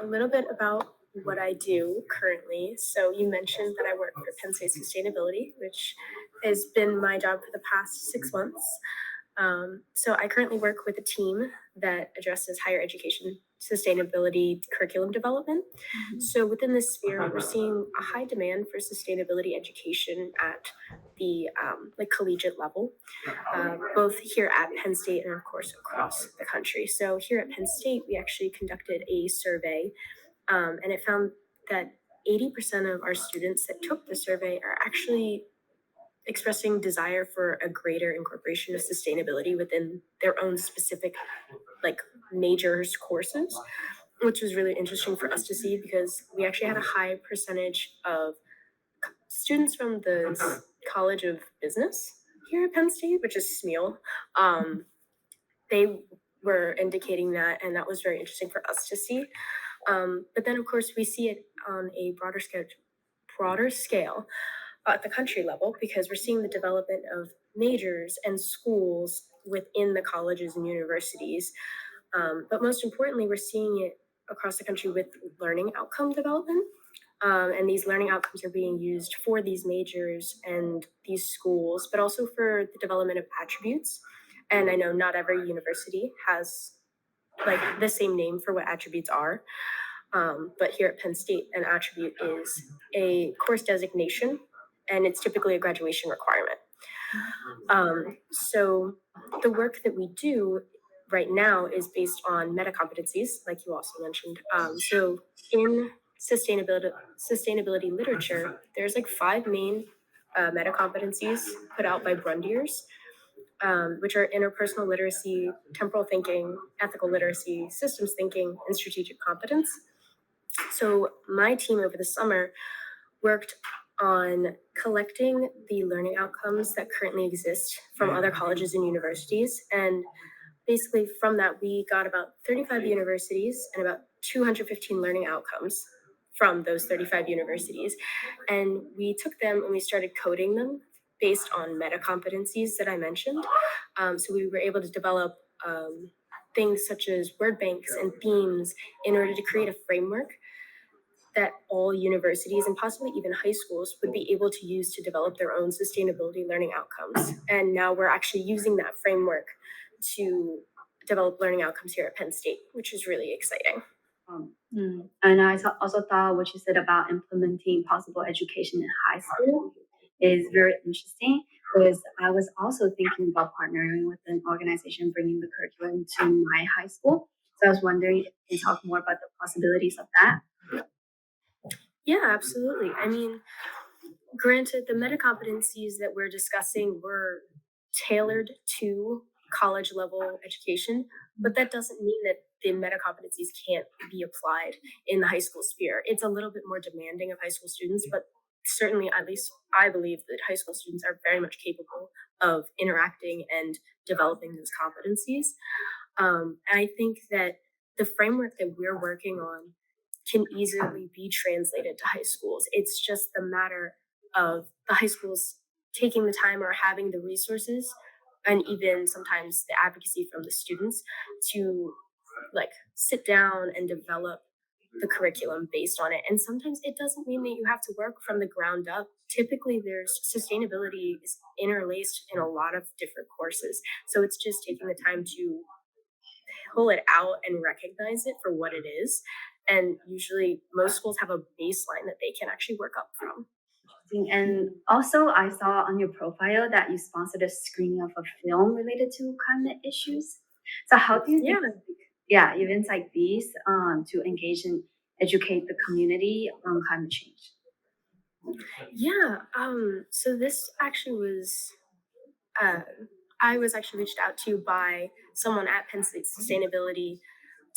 A little bit about what I do currently. So you mentioned that I work for Penn State Sustainability, which has been my job for the past 6 months. So I currently work with a team that addresses higher education sustainability curriculum development. So within this sphere, we're seeing a high demand for sustainability education at the like collegiate level, both here at Penn State and of course across the country. So here at Penn State, we actually conducted a survey, and it found that 80% of our students that took the survey are actually expressing desire for a greater incorporation of sustainability within their own specific like majors courses, which was really interesting for us to see because we actually had a high percentage of students from the College of Business here at Penn State, which is SMEAL. They were indicating that, and that was very interesting for us to see. But then, of course, we see it on a broader scale at the country level because we're seeing the development of majors and schools within the colleges and universities. But most importantly, we're seeing it across the country with learning outcome development. And these learning outcomes are being used for these majors and these schools, but also for the development of attributes. And I know not every university has like the same name for what attributes are. But here at Penn State, an attribute is a course designation, and it's typically a graduation requirement. So the work that we do right now is based on meta competencies, like you also mentioned. So in sustainability literature, there's like five main meta competencies put out by Brundiers, which are interpersonal literacy, temporal thinking, ethical literacy, systems thinking, and strategic competence. So my team over the summer worked on collecting the learning outcomes that currently exist from other colleges and universities. And basically from that, we got about 35 universities and about 215 learning outcomes from those 35 universities. And we took them and we started coding them based on meta competencies that I mentioned. So we were able to develop things such as word banks and themes in order to create a framework that all universities and possibly even high schools would be able to use to develop their own sustainability learning outcomes. And now we're actually using that framework to develop learning outcomes here at Penn State, which is really exciting. And also thought what you said about implementing possible education in high school is very interesting because I was also thinking about partnering with an organization bringing the curriculum to my high school. So I was wondering if you can talk more about the possibilities of that. Yeah, absolutely. I mean, granted, the meta competencies that we're discussing were tailored to college level education, but that doesn't mean that the meta competencies can't be applied in the high school sphere. It's a little bit more demanding of high school students, but certainly, at least I believe that high school students are very much capable of interacting and developing those competencies. And I think that the framework that we're working on can easily be translated to high schools. It's just the matter of the high schools taking the time or having the resources and even sometimes the advocacy from the students to like sit down and develop the curriculum based on it. And sometimes it doesn't mean that you have to work from the ground up. Typically there's sustainability is interlaced in a lot of different courses. So it's just taking the time to pull it out and recognize it for what it is. And usually most schools have a baseline that they can actually work up from. And also, I saw on your profile that you sponsored a screening of a film related to climate issues. So, how do you think, events like these to engage and educate the community on climate change? Yeah. So this actually was I was actually reached out to by someone at Penn State Sustainability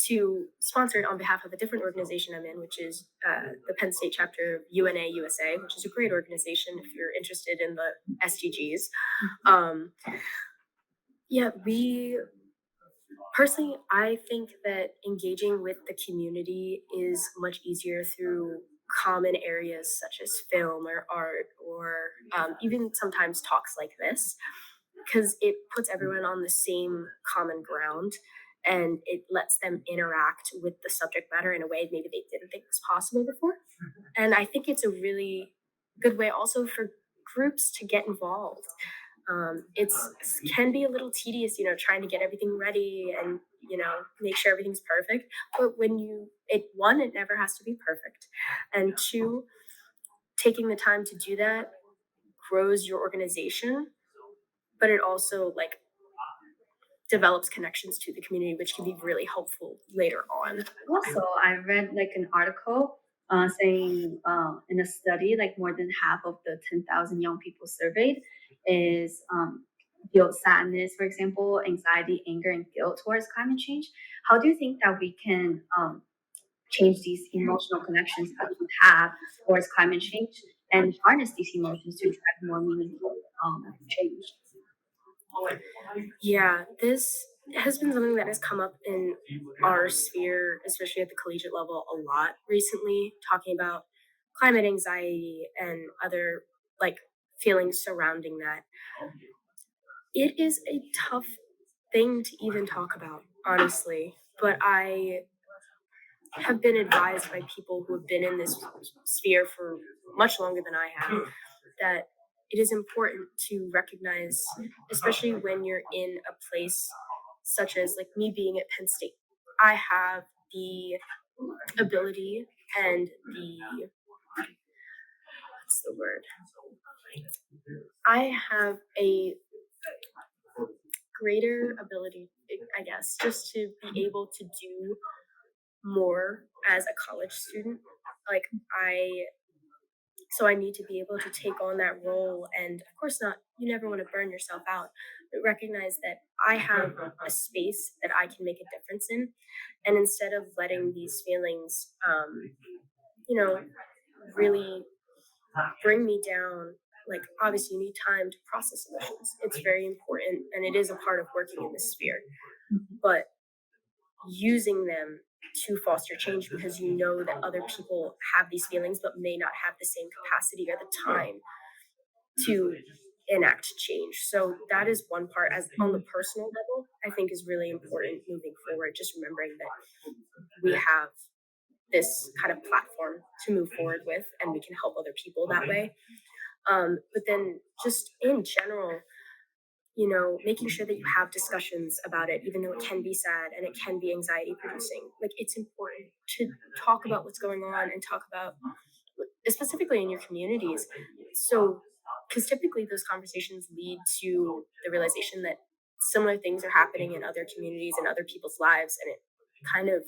to sponsor it on behalf of a different organization I'm in, which is the Penn State chapter of UNA USA, which is a great organization if you're interested in the SDGs. We personally, I think that engaging with the community is much easier through common areas such as film or art or even sometimes talks like this because it puts everyone on the same common ground and it lets them interact with the subject matter in a way maybe they didn't think was possible before. And I think it's a really good way also for groups to get involved. It's can be a little tedious, trying to get everything ready and make sure everything's perfect. But when it never has to be perfect, and two, taking the time to do that grows your organization, but it also like develops connections to the community, which can be really helpful later on. Also, I read like an article saying in a study, like more than half of the 10,000 young people surveyed is feel sadness, for example, anxiety, anger, and guilt towards climate change. How do you think that we can change these emotional connections that we have towards climate change and harness these emotions to drive more meaningful change? Yeah, this has been something that has come up in our sphere, especially at the collegiate level, a lot recently, talking about climate anxiety and other like feelings surrounding that. It is a tough thing to even talk about, honestly, but I have been advised by people who have been in this sphere for much longer than I have that it is important to recognize, especially when you're in a place such as like me being at Penn State. I have the ability and what's the word? I have a greater ability, I guess, just to be able to do more as a college student. Like I So I need to be able to take on that role. And of course, not, you never want to burn yourself out, but recognize that I have a space that I can make a difference in. And instead of letting these feelings, you know, really bring me down, like obviously you need time to process emotions. It's very important and it is a part of working in this sphere. But using them to foster change because you know that other people have these feelings but may not have the same capacity or the time to enact change. So that is one part as on the personal level, I think is really important moving forward. Just remembering that we have this kind of platform to move forward with and we can help other people that way. But then just in general, making sure that you have discussions about it, even though it can be sad and it can be anxiety producing. Like it's important to talk about what's going on and talk about specifically in your communities. So, because typically those conversations lead to the realization that similar things are happening in other communities and other people's lives, and it kind of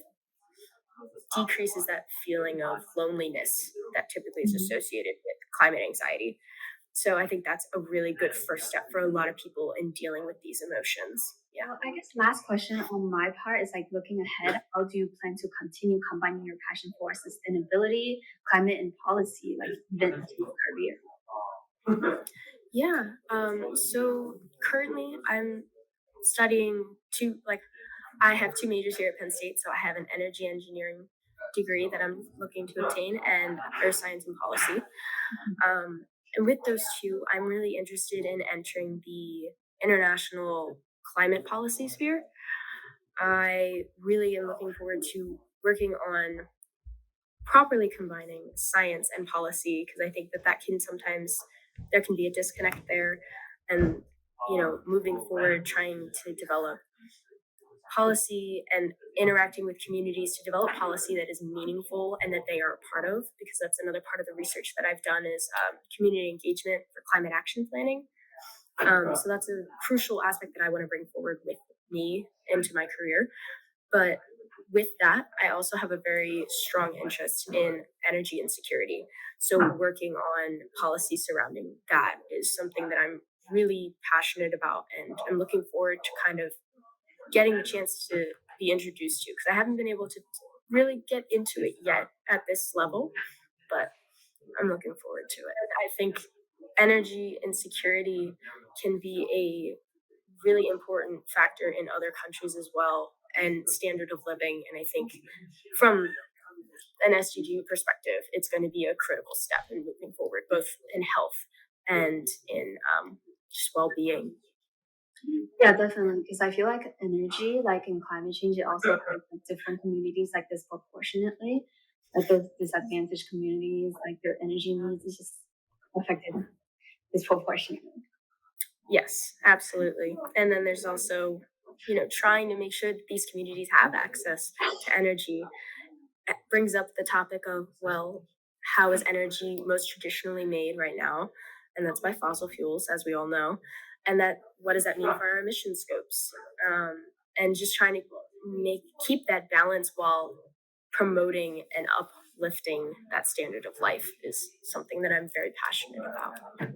decreases that feeling of loneliness that typically is Mhm. associated with climate anxiety. So, I think that's a really good first step for a lot of people in dealing with these emotions. Yeah. Well, I guess last question on my part is like looking ahead, how do you plan to continue combining your passion for sustainability, climate, and policy, like even into your career? Yeah. So currently I'm studying I have two majors here at Penn State. So I have an energy engineering degree that I'm looking to obtain and earth science and policy. And with those two, I'm really interested in entering the international climate policy sphere. I really am looking forward to working on properly combining science and policy because I think that there can be a disconnect there. And, moving forward, trying to develop policy and interacting with communities to develop policy that is meaningful and that they are a part of, because that's another part of the research that I've done is community engagement for climate action planning. So that's a crucial aspect that I want to bring forward with me into my career. But with that, I also have a very strong interest in energy insecurity. So working on policy surrounding that is something that I'm really passionate about, and I'm looking forward to kind of getting the chance to be introduced to, because I haven't been able to really get into it yet at this level, but I'm looking forward to it. I think energy insecurity can be a really important factor in other countries as well, and standard of living. And I think from an SDG perspective, it's going to be a critical step in moving forward, both in health and in just well being. Yeah, definitely. Because I feel like energy, like in climate change, it also affects like, different communities like disproportionately. Like those disadvantaged communities, like their energy needs is just affected disproportionately. Yes, absolutely. And then there's also, trying to make sure that these communities have access to energy. It brings up the topic of, well, how is energy most traditionally made right now? And that's by fossil fuels, as we all know. And that, what does that mean for our emission scopes? And just trying to keep that balance while promoting and uplifting that standard of life is something that I'm very passionate about.